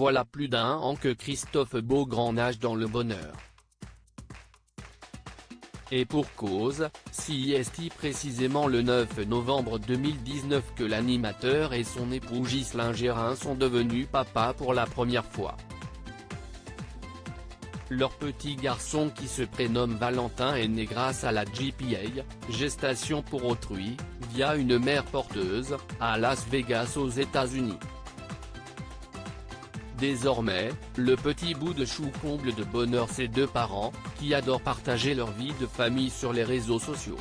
Voilà plus d'un an que Christophe Beaugrand nage dans le bonheur. Et pour cause, c'est précisément le 9 novembre 2019 que l'animateur et son époux Ghislain Gérin sont devenus papas pour la première fois. Leur petit garçon qui se prénomme Valentin est né grâce à la GPA, gestation pour autrui, via une mère porteuse, à Las Vegas aux États-Unis. Désormais, le petit bout de chou comble de bonheur ses deux parents, qui adorent partager leur vie de famille sur les réseaux sociaux.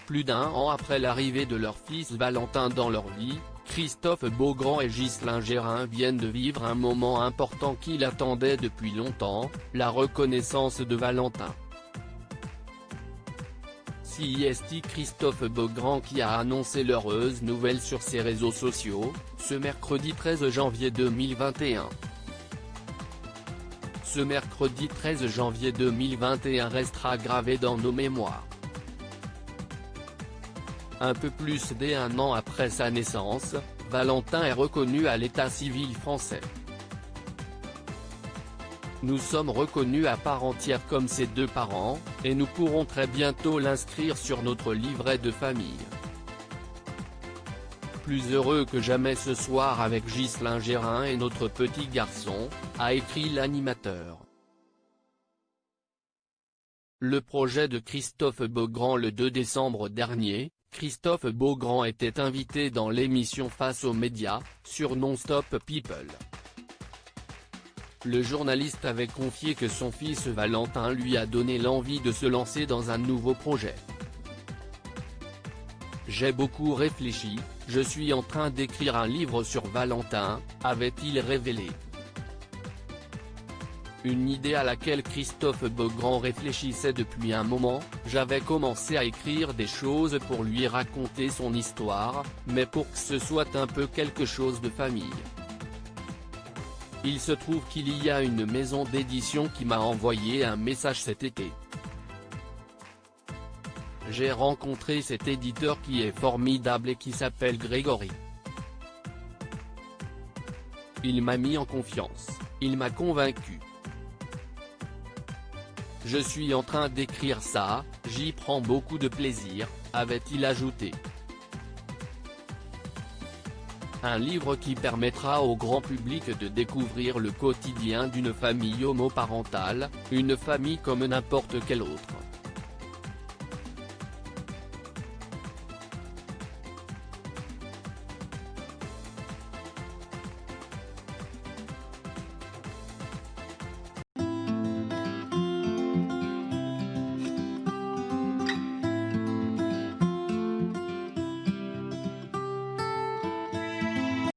Plus d'un an après l'arrivée de leur fils Valentin dans leur vie, Christophe Beaugrand et Ghislain Gérin viennent de vivre un moment important qu'ils attendaient depuis longtemps, la reconnaissance de Valentin. C'est Christophe Beaugrand qui a annoncé l'heureuse nouvelle sur ses réseaux sociaux, ce mercredi 13 janvier 2021. Ce mercredi 13 janvier 2021 restera gravé dans nos mémoires. Un peu plus d'un an après sa naissance, Valentin est reconnu à l'état civil français. Nous sommes reconnus à part entière comme ses deux parents, et nous pourrons très bientôt l'inscrire sur notre livret de famille. Plus heureux que jamais ce soir avec Ghislain Gérin et notre petit garçon, a écrit l'animateur. Le projet de Christophe Beaugrand. Le 2 décembre dernier, Christophe Beaugrand était invité dans l'émission Face aux médias, sur Non-Stop People. Le journaliste avait confié que son fils Valentin lui a donné l'envie de se lancer dans un nouveau projet. J'ai beaucoup réfléchi, je suis en train d'écrire un livre sur Valentin, avait-il révélé. Une idée à laquelle Christophe Beaugrand réfléchissait depuis un moment, j'avais commencé à écrire des choses pour lui raconter son histoire, mais pour que ce soit un peu quelque chose de famille. Il se trouve qu'il y a une maison d'édition qui m'a envoyé un message cet été. J'ai rencontré cet éditeur qui est formidable et qui s'appelle Grégory. Il m'a mis en confiance, il m'a convaincu. Je suis en train d'écrire ça, j'y prends beaucoup de plaisir, avait-il ajouté. Un livre qui permettra au grand public de découvrir le quotidien d'une famille homoparentale, une famille comme n'importe quelle autre.